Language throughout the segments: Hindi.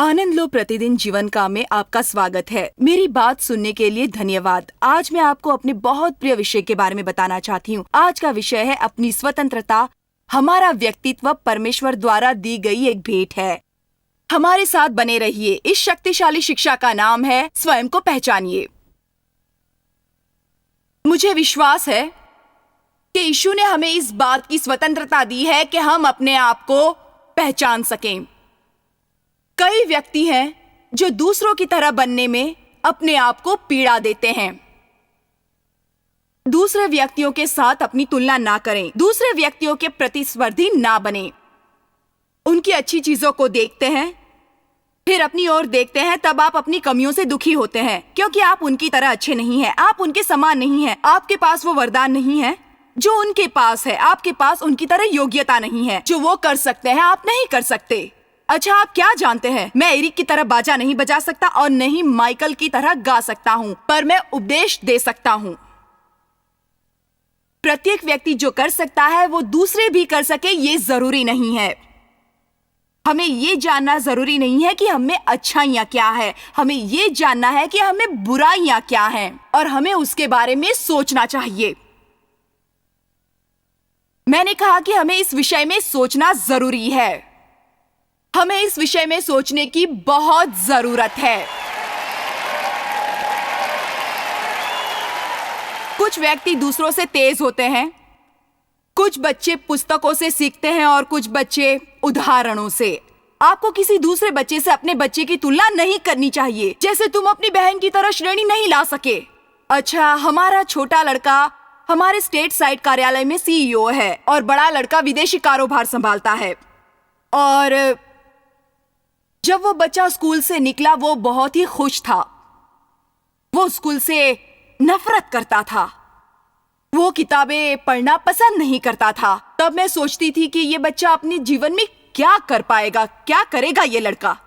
आनंद लो प्रतिदिन जीवन का में आपका स्वागत है। मेरी बात सुनने के लिए धन्यवाद। आज मैं आपको अपने बहुत प्रिय विषय के बारे में बताना चाहती हूँ। आज का विषय है अपनी स्वतंत्रता। हमारा व्यक्तित्व परमेश्वर द्वारा दी गई एक भेंट है। हमारे साथ बने रहिए। इस शक्तिशाली शिक्षा का नाम है स्वयं को पहचानिए। मुझे विश्वास है कि यीशु ने हमें इस बात की स्वतंत्रता दी है कि हम अपने आप को पहचान सकें। कई व्यक्ति हैं जो दूसरों की तरह बनने में अपने आप को पीड़ा देते हैं। दूसरे व्यक्तियों के साथ अपनी तुलना ना करें। दूसरे व्यक्तियों के प्रतिस्पर्धी ना बने। उनकी अच्छी चीजों को देखते हैं, फिर अपनी ओर देखते हैं, तब आप अपनी कमियों से दुखी होते हैं, क्योंकि आप उनकी तरह अच्छे नहीं हैं। आप उनके समान नहीं हैं। आपके पास वो वरदान नहीं है जो उनके पास है। आपके पास उनकी तरह योग्यता नहीं है। जो वो कर सकते हैं आप नहीं कर सकते। अच्छा, आप क्या जानते हैं? मैं एरिक की तरह बाजा नहीं बजा सकता और नहीं माइकल की तरह गा सकता हूँ, पर मैं उपदेश दे सकता हूँ। प्रत्येक व्यक्ति जो कर सकता है वो दूसरे भी कर सके, ये जरूरी नहीं है। हमें ये जानना जरूरी नहीं है कि हमें अच्छाइयाँ क्या है। हमें ये जानना है कि हमें बुराइयाँ क्या हैं और हमें उसके बारे में सोचना चाहिए। मैंने कहा कि हमें इस विषय में सोचना जरूरी है। हमें इस विषय में सोचने की बहुत जरूरत है। कुछ व्यक्ति दूसरों से तेज होते हैं। कुछ बच्चे पुस्तकों से सीखते हैं और कुछ बच्चे उदाहरणों से। आपको किसी दूसरे बच्चे से अपने बच्चे की तुलना नहीं करनी चाहिए। जैसे तुम अपनी बहन की तरह श्रेणी नहीं ला सके। अच्छा, हमारा छोटा लड़का हमारे स्टेट साइड कार्यालय में सीईओ है और बड़ा लड़का विदेशी कारोबार संभालता है। और जब वो बच्चा स्कूल से निकला वो बहुत ही खुश था। वो स्कूल से नफरत करता था। वो किताबें पढ़ना पसंद नहीं करता था। तब मैं सोचती थी कि ये बच्चा अपने जीवन में क्या कर पाएगा, क्या करेगा ये लड़का।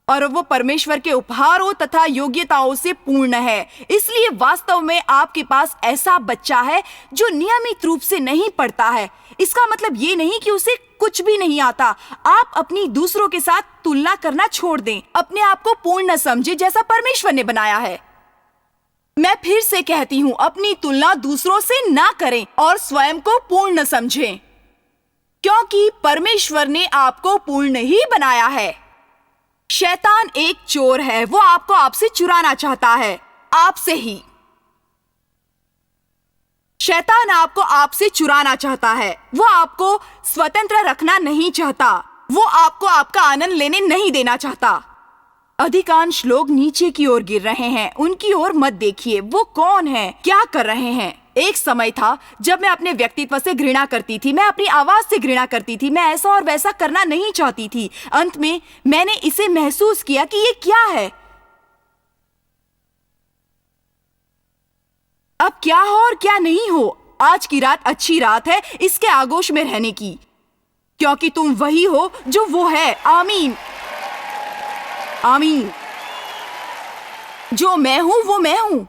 और वो परमेश्वर के उपहारों तथा योग्यताओं से पूर्ण है। इसलिए वास्तव में आपके पास ऐसा बच्चा है जो नियमित रूप से नहीं पढ़ता है। इसका मतलब ये नहीं कि उसे कुछ भी नहीं आता। आप अपनी दूसरों के साथ तुलना करना छोड़ दें। अपने आप को पूर्ण समझें जैसा परमेश्वर ने बनाया है। मैं फिर से कहती हूँ, अपनी तुलना दूसरों से ना करें और स्वयं को पूर्ण समझें, क्योंकि परमेश्वर ने आपको पूर्ण ही बनाया है। शैतान एक चोर है। वो आपको आपसे चुराना चाहता है, आपसे ही। शैतान आपको आपसे चुराना चाहता है। वो आपको स्वतंत्र रखना नहीं चाहता। वो आपको आपका आनंद लेने नहीं देना चाहता। अधिकांश लोग नीचे की ओर गिर रहे हैं। उनकी ओर मत देखिए। वो कौन है, क्या कर रहे हैं। एक समय था जब मैं अपने व्यक्तित्व से घृणा करती थी। मैं अपनी आवाज से घृणा करती थी। मैं ऐसा और वैसा करना नहीं चाहती थी। अंत में मैंने इसे महसूस किया कि ये क्या है। अब क्या हो और क्या नहीं हो। आज की रात अच्छी रात है इसके आगोश में रहने की, क्योंकि तुम वही हो जो वो है। आमीन, आमीन। जो मैं हूं वो मैं हूं।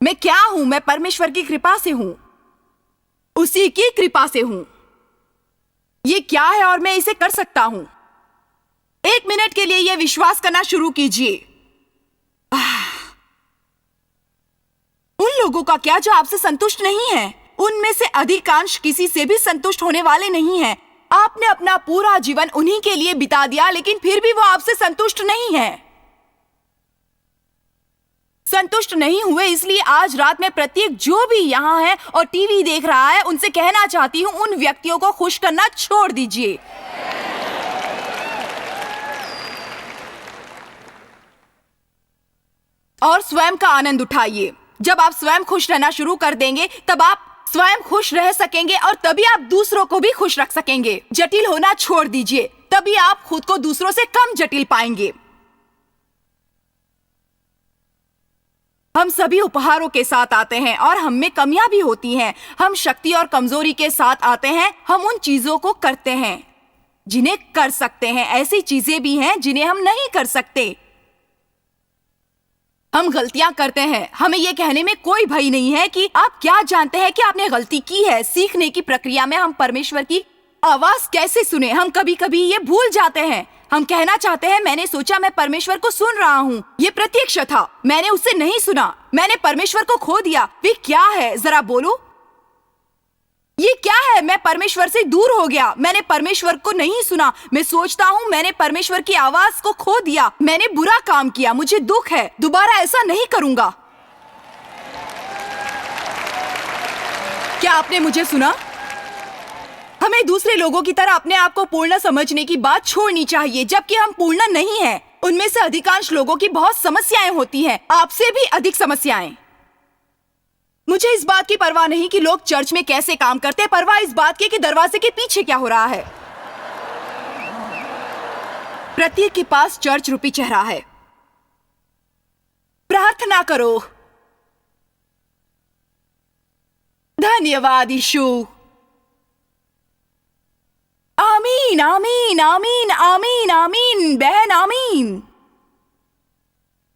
मैं क्या हूं? मैं परमेश्वर की कृपा से हूं, उसी की कृपा से हूं। ये क्या है और मैं इसे कर सकता हूं। एक मिनट के लिए यह विश्वास करना शुरू कीजिए। उन लोगों का क्या जो आपसे संतुष्ट नहीं है? उनमें से अधिकांश किसी से भी संतुष्ट होने वाले नहीं हैं। आपने अपना पूरा जीवन उन्हीं के लिए बिता दिया, लेकिन फिर भी वो आपसे संतुष्ट नहीं है। संतुष्ट नहीं हुए, इसलिए आज रात में प्रत्येक जो भी यहाँ है और टीवी देख रहा है उनसे कहना चाहती हूँ, उन व्यक्तियों को खुश करना छोड़ दीजिए। और स्वयं का आनंद उठाइए। जब आप स्वयं खुश रहना शुरू कर देंगे तब आप स्वयं खुश रह सकेंगे और तभी आप दूसरों को भी खुश रख सकेंगे। जटिल होना छोड़ दीजिए, तभी आप खुद को दूसरों से कम जटिल पाएंगे। हम सभी उपहारों के साथ आते हैं और हम में कमियां भी होती हैं। हम शक्ति और कमजोरी के साथ आते हैं। हम उन चीजों को करते हैं जिन्हें कर सकते हैं। ऐसी चीजें भी हैं जिन्हें हम नहीं कर सकते। हम गलतियां करते हैं। हमें यह कहने में कोई भय नहीं है कि आप क्या जानते हैं कि आपने गलती की है। सीखने की प्रक्रिया में हम परमेश्वर की आवाज कैसे सुने, हम कभी कभी ये भूल जाते हैं। हम कहना चाहते हैं, मैंने सोचा मैं परमेश्वर को सुन रहा हूँ। ये प्रत्यक्ष था, मैंने उससे नहीं सुना। मैंने परमेश्वर को खो दिया। वे क्या है, जरा बोलो, ये क्या है? मैं परमेश्वर से दूर हो गया। मैंने परमेश्वर को नहीं सुना। मैं सोचता हूँ मैंने परमेश्वर की आवाज को खो दिया। मैंने बुरा काम किया, मुझे दुख है। दोबारा ऐसा नहीं करूंगा। क्या आपने मुझे सुना? हमें दूसरे लोगों की तरह अपने आप को पूर्ण समझने की बात छोड़नी चाहिए, जबकि हम पूर्ण नहीं हैं। उनमें से अधिकांश लोगों की बहुत समस्याएं होती हैं, आपसे भी अधिक समस्याएं। मुझे इस बात की परवाह नहीं कि लोग चर्च में कैसे काम करते हैं, परवाह इस बात की कि दरवाजे के पीछे क्या हो रहा है। प्रत्येक के पास चर्च रूपी चेहरा है। प्रार्थना करो। धन्यवाद यीशु। आमीन आमीन आमीन आमीन आमीन बहन, आमीन।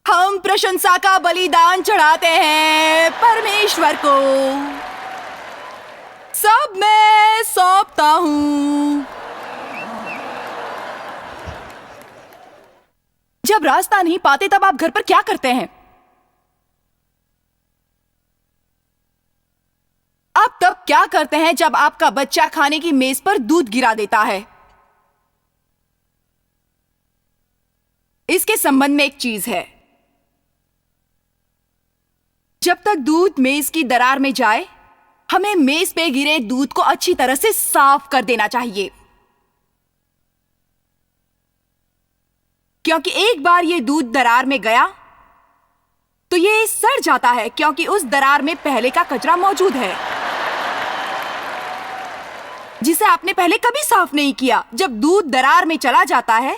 हम प्रशंसा का बलिदान चढ़ाते हैं परमेश्वर को। सब मैं सौंपता हूं। जब रास्ता नहीं पाते तब आप घर पर क्या करते हैं? आप तब क्या करते हैं जब आपका बच्चा खाने की मेज पर दूध गिरा देता है? इसके संबंध में एक चीज है। जब तक दूध मेज की दरार में जाए, हमें मेज पे गिरे दूध को अच्छी तरह से साफ कर देना चाहिए, क्योंकि एक बार ये दूध दरार में गया तो ये सड़ जाता है, क्योंकि उस दरार में पहले का कचरा मौजूद है जिसे आपने पहले कभी साफ नहीं किया। जब दूध दरार में चला जाता है,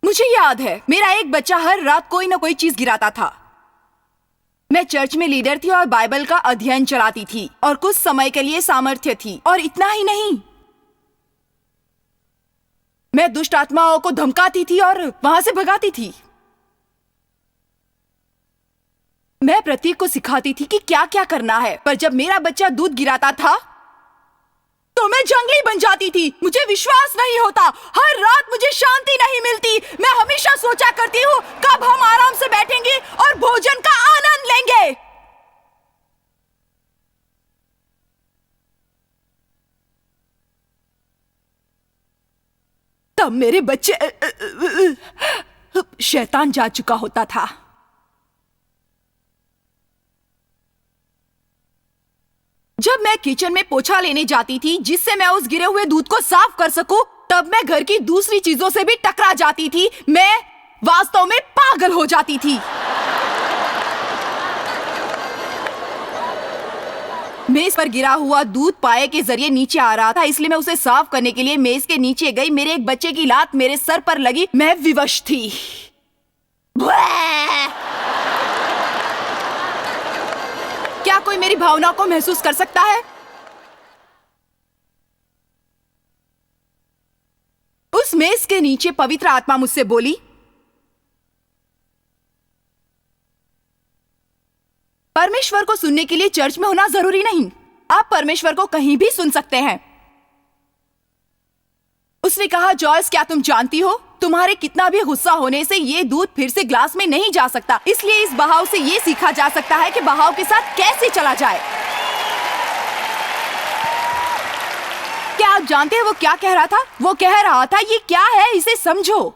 मुझे याद है मेरा एक बच्चा हर रात कोई ना कोई चीज गिराता था। मैं चर्च में लीडर थी और बाइबल का अध्ययन चलाती थी और कुछ समय के लिए सामर्थ्य थी, और इतना ही नहीं, मैं दुष्ट आत्माओं को धमकाती थी और वहां से भगाती थी। मैं प्रत्येक को सिखाती थी कि क्या क्या करना है, पर जब मेरा बच्चा दूध गिराता था तो मैं जंगली बन जाती थी। मुझे विश्वास नहीं होता, हर रात मुझे शांति नहीं मिलती। मैं हमेशा सोचा करती हूँ कब हम आराम से बैठेंगे और भोजन का आनंद लेंगे। तब मेरे बच्चे शैतान जा चुका होता था। जब मैं किचन में पोछा लेने जाती थी जिससे मैं उस गिरे हुए दूध को साफ कर सकूं, तब मैं घर की दूसरी चीजों से भी टकरा जाती थी। मैं वास्तव में पागल हो जाती थी। मेज पर गिरा हुआ दूध पाए के जरिए नीचे आ रहा था, इसलिए मैं उसे साफ करने के लिए मेज के नीचे गई। मेरे एक बच्चे की लात मेरे सर पर लगी। मैं विवश थी। क्या कोई मेरी भावनाओं को महसूस कर सकता है? उस मेज के नीचे पवित्र आत्मा मुझसे बोली, परमेश्वर को सुनने के लिए चर्च में होना जरूरी नहीं, आप परमेश्वर को कहीं भी सुन सकते हैं। उसने कहा, जॉयस क्या तुम जानती हो, तुम्हारे कितना भी गुस्सा होने से ये दूध फिर से ग्लास में नहीं जा सकता, इसलिए इस बहाव से ये सीखा जा सकता है कि बहाव के साथ कैसे चला जाए। क्या आप जानते हैं वो क्या कह रहा था? वो कह रहा था, ये क्या है, इसे समझो।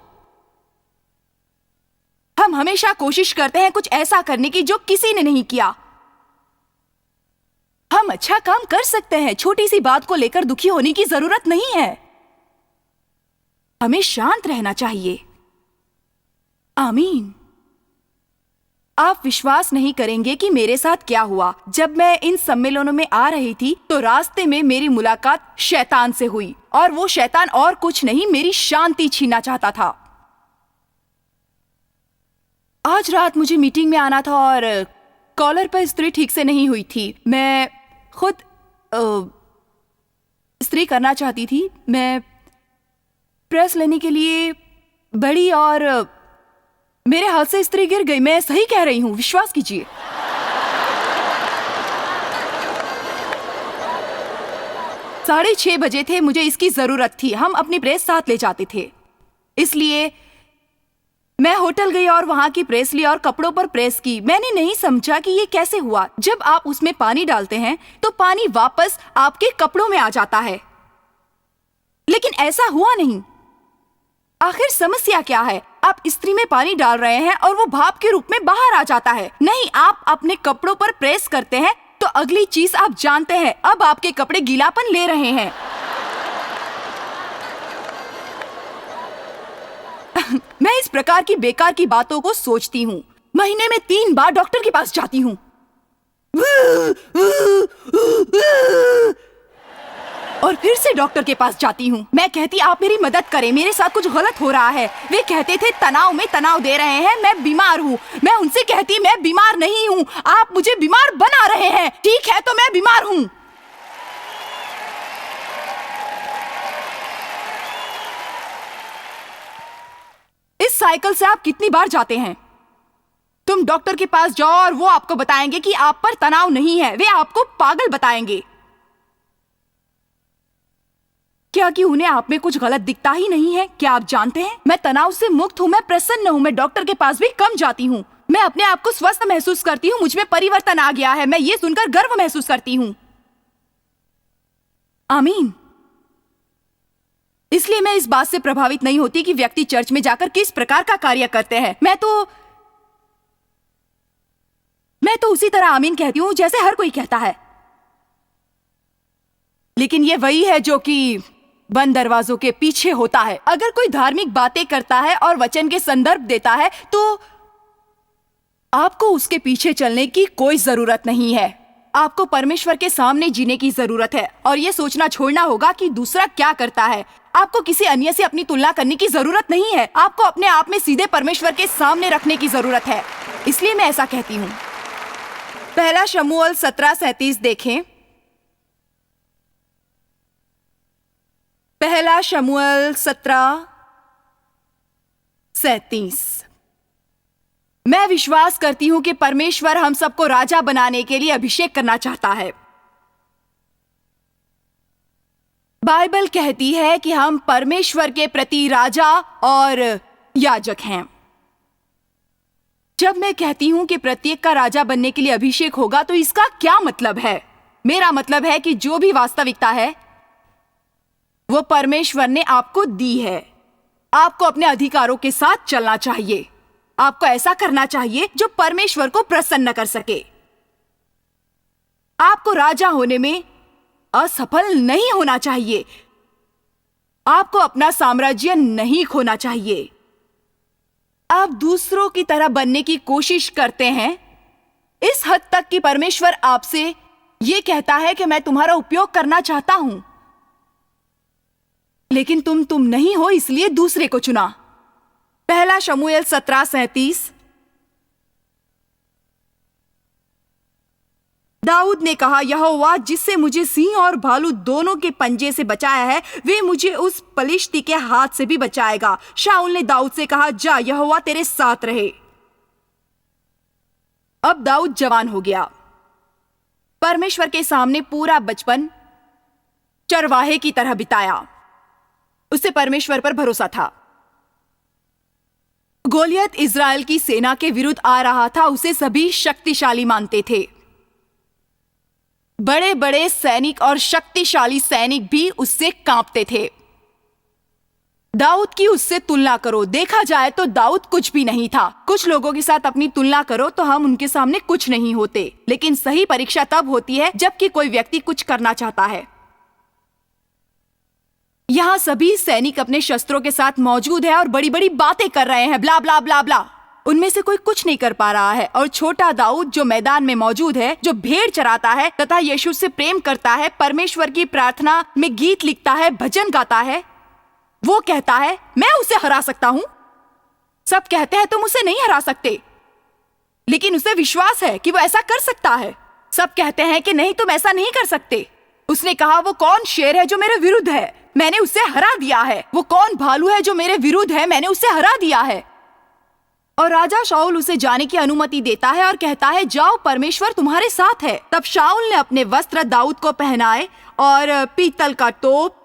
हम हमेशा कोशिश करते हैं कुछ ऐसा करने की जो किसी ने नहीं किया। हम अच्छा काम कर सकते हैं, छोटी सी बात को लेकर दुखी होने की जरूरत नहीं है। हमें शांत रहना चाहिए। आमीन। आप विश्वास नहीं करेंगे कि मेरे साथ क्या हुआ। जब मैं इन सम्मेलनों में आ रही थी तो रास्ते में मेरी मुलाकात शैतान से हुई, और वो शैतान और कुछ नहीं, मेरी शांति छीनना चाहता था। आज रात मुझे मीटिंग में आना था और कॉलर पर इस्त्री ठीक से नहीं हुई थी। मैं खुद इस्त्री करना चाहती थी। मैं प्रेस लेने के लिए बड़ी और मेरे हाथ से इस्त्री गिर गई। मैं सही कह रही हूं, विश्वास कीजिए। 6:30 थे, मुझे इसकी जरूरत थी। हम अपनी प्रेस साथ ले जाते थे, इसलिए मैं होटल गई और वहां की प्रेस ली और कपड़ों पर प्रेस की। मैंने नहीं समझा कि ये कैसे हुआ। जब आप उसमें पानी डालते हैं तो पानी वापस आपके कपड़ों में आ जाता है, लेकिन ऐसा हुआ नहीं। आखिर समस्या क्या है? आप इस्त्री में पानी डाल रहे हैं और वो भाप के रूप में बाहर आ जाता है। नहीं, आप अपने कपड़ों पर प्रेस करते हैं तो अगली चीज आप जानते हैं, अब आपके कपड़े गीलापन ले रहे हैं। मैं इस प्रकार की बेकार की बातों को सोचती हूँ। महीने में 3 बार डॉक्टर के पास जाती हूँ और फिर से डॉक्टर के पास जाती हूँ। मैं कहती, आप मेरी मदद करें, मेरे साथ कुछ गलत हो रहा है। वे कहते थे तनाव में तनाव दे रहे हैं, मैं बीमार हूँ। मैं उनसे कहती, मैं बीमार नहीं हूँ, आप मुझे बीमार बना रहे हैं। ठीक है तो मैं बीमार हूँ। इस साइकिल से आप कितनी बार जाते हैं? तुम डॉक्टर के पास जाओ और वो आपको बताएंगे कि आप पर तनाव नहीं है। वे आपको पागल बताएंगे। क्या कि उन्हें आप में कुछ गलत दिखता ही नहीं है? क्या आप जानते हैं, मैं तनाव से मुक्त हूँ, मैं प्रसन्न हूँ। मैं डॉक्टर के पास भी कम जाती हूँ। मैं अपने आप को स्वस्थ महसूस करती हूँ। मुझ में परिवर्तन आ गया है। मैं ये सुनकर गर्व महसूस करती हूँ। आमीन। इसलिए मैं इस बात से प्रभावित नहीं होती कि व्यक्ति चर्च में जाकर किस प्रकार का कार्य करते हैं। मैं तो उसी तरह आमीन कहती हूँ जैसे हर कोई कहता है। लेकिन ये वही है जो कि बंद दरवाजों के पीछे होता है। अगर कोई धार्मिक बातें करता है और वचन के संदर्भ देता है तो आपको उसके पीछे चलने की कोई जरूरत नहीं है। आपको परमेश्वर के सामने जीने की जरूरत है और यह सोचना छोड़ना होगा कि दूसरा क्या करता है। आपको किसी अन्य से अपनी तुलना करने की जरूरत नहीं है। आपको अपने आप में सीधे परमेश्वर के सामने रखने की जरूरत है। इसलिए मैं ऐसा कहती हूँ। पहला शमूएल 17:37 देखें। पहला शमूएल 17:37। मैं विश्वास करती हूं कि परमेश्वर हम सबको राजा बनाने के लिए अभिषेक करना चाहता है। बाइबल कहती है कि हम परमेश्वर के प्रति राजा और याजक हैं। जब मैं कहती हूं कि प्रत्येक का राजा बनने के लिए अभिषेक होगा तो इसका क्या मतलब है? मेरा मतलब है कि जो भी वास्तविकता है वो परमेश्वर ने आपको दी है। आपको अपने अधिकारों के साथ चलना चाहिए। आपको ऐसा करना चाहिए जो परमेश्वर को प्रसन्न कर सके। आपको राजा होने में असफल नहीं होना चाहिए। आपको अपना साम्राज्य नहीं खोना चाहिए। आप दूसरों की तरह बनने की कोशिश करते हैं इस हद तक कि परमेश्वर आपसे यह कहता है कि मैं तुम्हारा उपयोग करना चाहता हूं, लेकिन तुम नहीं हो, इसलिए दूसरे को चुना। पहला शमूएल 17:37। दाऊद ने कहा, यहोवा जिससे मुझे सिंह और भालू दोनों के पंजे से बचाया है, वे मुझे उस पलिश्ती के हाथ से भी बचाएगा। शाऊल ने दाऊद से कहा, जा, यहोवा तेरे साथ रहे। अब दाऊद जवान हो गया। परमेश्वर के सामने पूरा बचपन चरवाहे की तरह बिताया। उसे परमेश्वर पर भरोसा था। गोलियत इज़राइल की सेना के विरुद्ध आ रहा था। उसे सभी शक्तिशाली मानते थे। बड़े बड़े सैनिक और शक्तिशाली सैनिक भी उससे कांपते थे। दाऊद की उससे तुलना करो। देखा जाए तो दाऊद कुछ भी नहीं था। कुछ लोगों के साथ अपनी तुलना करो तो हम उनके सामने कुछ नहीं होते। लेकिन सही परीक्षा तब होती है जबकि कोई व्यक्ति कुछ करना चाहता है। यहाँ सभी सैनिक अपने शस्त्रों के साथ मौजूद है और बड़ी बड़ी बातें कर रहे हैं, ब्ला ब्ला ब्ला ब्ला। उनमें से कोई कुछ नहीं कर पा रहा है। और छोटा दाऊद जो मैदान में मौजूद है, जो भेड़ चराता है तथा यीशु से प्रेम करता है, परमेश्वर की प्रार्थना में गीत लिखता है, भजन गाता है, वो कहता है मैं उसे हरा सकता हूं। सब कहते हैं तुम उसे नहीं हरा सकते, लेकिन उसे विश्वास है कि वो ऐसा कर सकता है। सब कहते हैं कि नहीं, तुम ऐसा नहीं कर सकते। उसने कहा, वो कौन शेर है जो मेरे विरुद्ध है, मैंने उसे हरा दिया है। वो कौन भालू है जो मेरे विरुद्ध है, मैंने उसे हरा दिया है। और राजा शाऊल उसे जाने की अनुमति देता है और कहता है, जाओ, परमेश्वर तुम्हारे साथ है। तब शाऊल ने अपने वस्त्र दाऊद को पहनाए और पीतल का तोप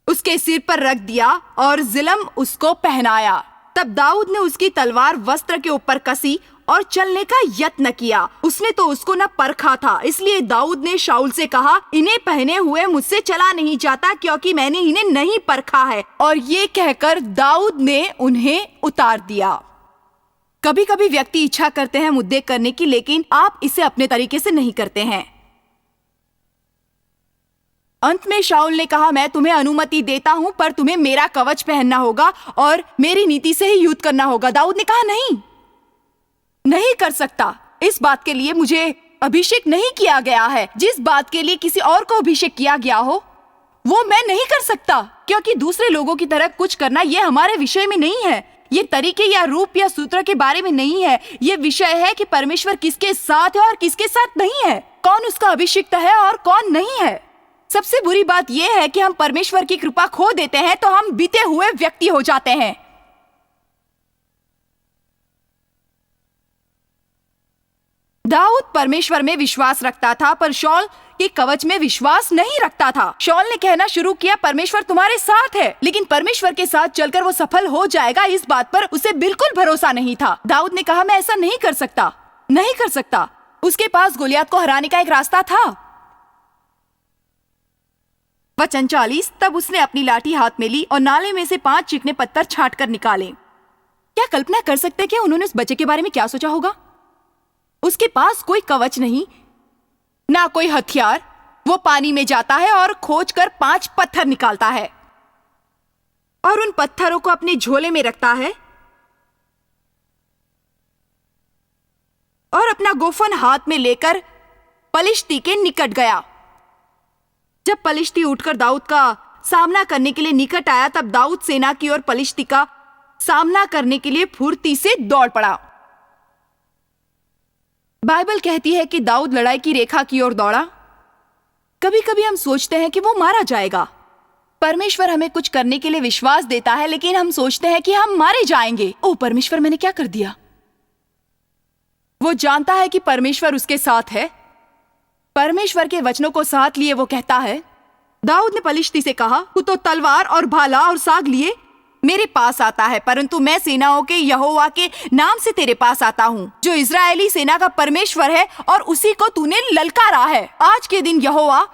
उसके सिर पर रख दिया और जिलम उसको पहनाया। तब दाऊद ने उसकी तलवार वस्त्र के ऊपर कसी और चलने का यत्न किया। उसने तो उसको न परखा था, इसलिए दाऊद ने शाऊल से कहा, इन्हें पहने हुए मुझसे चला नहीं जाता, क्योंकि मैंने इन्हें नहीं परखा है। और ये कहकर दाऊद ने उन्हें उतार दिया। कभी कभी व्यक्ति इच्छा करते हैं मुद्दे करने की, लेकिन आप इसे अपने तरीके से नहीं करते हैं। अंत में शाऊल ने कहा, मैं तुम्हें अनुमति देता हूं, पर तुम्हें मेरा कवच पहनना होगा और मेरी नीति से ही युद्ध करना होगा। दाऊद ने कहा, नहीं कर सकता। इस बात के लिए मुझे अभिषेक नहीं किया गया है। जिस बात के लिए किसी और को अभिषेक किया गया हो वो मैं नहीं कर सकता, क्योंकि दूसरे लोगों की तरह कुछ करना ये हमारे विषय में नहीं है। ये तरीके या रूप या सूत्र के बारे में नहीं है। ये विषय है कि परमेश्वर किसके साथ है और किसके साथ नहीं है, कौन उसका अभिषिक्त है और कौन नहीं है। सबसे बुरी बात यह है कि हम परमेश्वर की कृपा खो देते हैं तो हम बीते हुए व्यक्ति हो जाते हैं। दाऊद परमेश्वर में विश्वास रखता था, पर शाऊल के कवच में विश्वास नहीं रखता था। शाऊल ने कहना शुरू किया, परमेश्वर तुम्हारे साथ है, लेकिन परमेश्वर के साथ चलकर वो सफल हो जाएगा, इस बात पर उसे बिल्कुल भरोसा नहीं था। दाऊद ने कहा, मैं ऐसा नहीं कर सकता। उसके पास गोलियत को हराने का एक रास्ता था। वचन 40, तब उसने अपनी लाठी हाथ में ली और नाले में से 5 चिकने पत्थर छांट कर निकाले। क्या कल्पना कर सकते कि उन्होंने उस बच्चे के बारे में क्या सोचा होगा? उसके पास कोई कवच नहीं, ना कोई हथियार। वो पानी में जाता है और खोजकर 5 पत्थर निकालता है और उन पत्थरों को अपने झोले में रखता है और अपना गोफन हाथ में लेकर पलिश्ती के निकट गया। जब पलिश्ती उठकर दाऊद का सामना करने के लिए निकट आया, तब दाऊद सेना की ओर पलिश्ती का सामना करने के लिए फुर्ती से दौड़ पड़ा। बाइबल कहती है कि दाऊद लड़ाई की रेखा की ओर दौड़ा। कभी कभी हम सोचते हैं कि वो मारा जाएगा। परमेश्वर हमें कुछ करने के लिए विश्वास देता है, लेकिन हम सोचते हैं कि हम मारे जाएंगे। ओ परमेश्वर, मैंने क्या कर दिया? वो जानता है कि परमेश्वर उसके साथ है। परमेश्वर के वचनों को साथ लिए वो कहता है, दाऊद ने पलिश्ती से कहा, तू तो तलवार और भाला और साग लिए मेरे पास आता है, परंतु मैं सेनाओं के यहोवा के नाम से तेरे पास आता हूँ, जो इजरायली सेना का परमेश्वर है, और उसी को तूने ललकारा है। आज के दिन यहोवा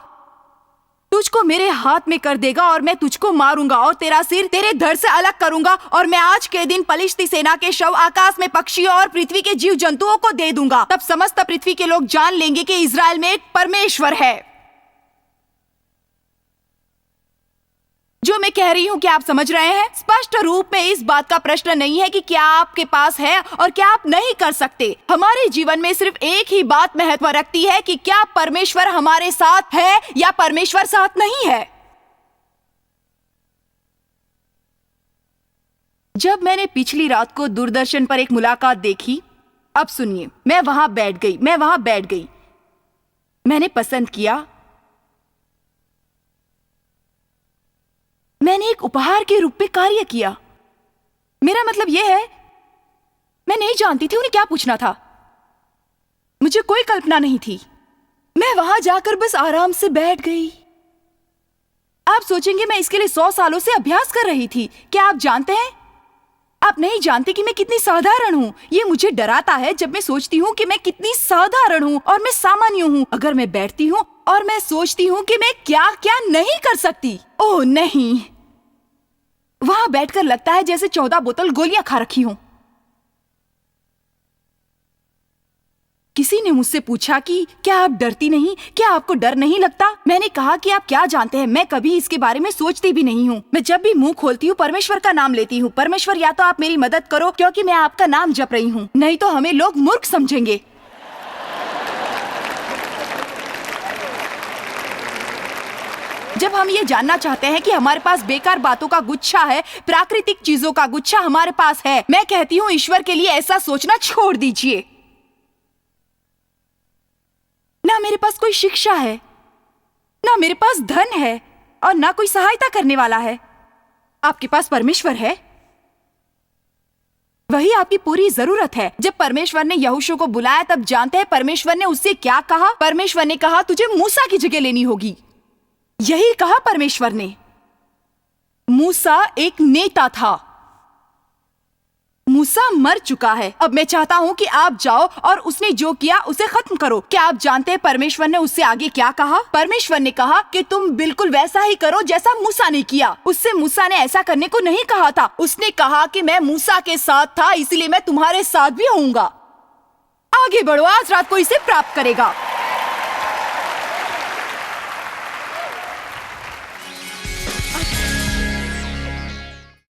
तुझको मेरे हाथ में कर देगा और मैं तुझको मारूंगा और तेरा सिर तेरे धड़ से अलग करूंगा, और मैं आज के दिन पलिश्ती सेना के शव आकाश में पक्षियों और पृथ्वी के जीव जंतुओं को दे दूंगा। तब समस्त पृथ्वी के लोग जान लेंगे कि इजराइल में एक परमेश्वर है। जो मैं कह रही हूं, क्या आप समझ रहे हैं? स्पष्ट रूप में इस बात का प्रश्न नहीं है कि क्या आपके पास है और क्या आप नहीं कर सकते। हमारे जीवन में सिर्फ एक ही बात महत्व रखती है कि क्या परमेश्वर हमारे साथ है या परमेश्वर साथ नहीं है। जब मैंने पिछली रात को दूरदर्शन पर एक मुलाकात देखी, अब सुनिए, मैं वहां बैठ गई। मैंने पसंद किया। मैंने एक उपहार के रूप में कार्य किया। मेरा मतलब यह है, मैं नहीं जानती थी उन्हें क्या पूछना था। मुझे कोई कल्पना नहीं थी। मैं वहां जाकर बस आराम से बैठ गई। आप सोचेंगे मैं इसके लिए 100 सालों से अभ्यास कर रही थी। क्या आप जानते हैं? आप नहीं जानते कि मैं कितनी साधारण हूँ। ये मुझे डराता है जब मैं सोचती हूँ कि मैं कितनी साधारण हूँ और मैं सामान्य हूँ। अगर मैं बैठती हूँ और मैं सोचती हूँ कि मैं क्या क्या नहीं कर सकती। ओह नहीं, वहां बैठकर लगता है जैसे 14 बोतल गोलियां खा रखी हूं। किसी ने मुझसे पूछा कि क्या आप डरती नहीं, क्या आपको डर नहीं लगता? मैंने कहा कि आप क्या जानते हैं, मैं कभी इसके बारे में सोचती भी नहीं हूँ। मैं जब भी मुंह खोलती हूँ परमेश्वर का नाम लेती हूँ। परमेश्वर, या तो आप मेरी मदद करो क्योंकि मैं आपका नाम जप रही हूँ, नहीं तो हमें लोग मूर्ख समझेंगे। जब हम ये जानना चाहते हैं कि हमारे पास बेकार बातों का गुच्छा है, प्राकृतिक चीजों का गुच्छा हमारे पास है, मैं कहती हूँ ईश्वर के लिए ऐसा सोचना छोड़ दीजिए। ना मेरे पास कोई शिक्षा है, ना मेरे पास धन है और ना कोई सहायता करने वाला है। आपके पास परमेश्वर है। वही आपकी पूरी जरूरत है। जब परमेश्वर ने यहोशू को बुलाया तब जानते हैं परमेश्वर ने उससे क्या कहा? परमेश्वर ने कहा तुझे मूसा की जगह लेनी होगी। यही कहा परमेश्वर ने। मूसा एक नेता था। मूसा मर चुका है। अब मैं चाहता हूँ कि आप जाओ और उसने जो किया उसे खत्म करो। क्या आप जानते हैं परमेश्वर ने उससे आगे क्या कहा? परमेश्वर ने कहा कि तुम बिल्कुल वैसा ही करो जैसा मूसा ने किया। उससे मूसा ने ऐसा करने को नहीं कहा था। उसने कहा कि मैं मूसा के साथ था, इसलिए मैं तुम्हारे साथ भी होऊंगा। आगे बढ़ो, आज रात को इसे प्राप्त करेगा।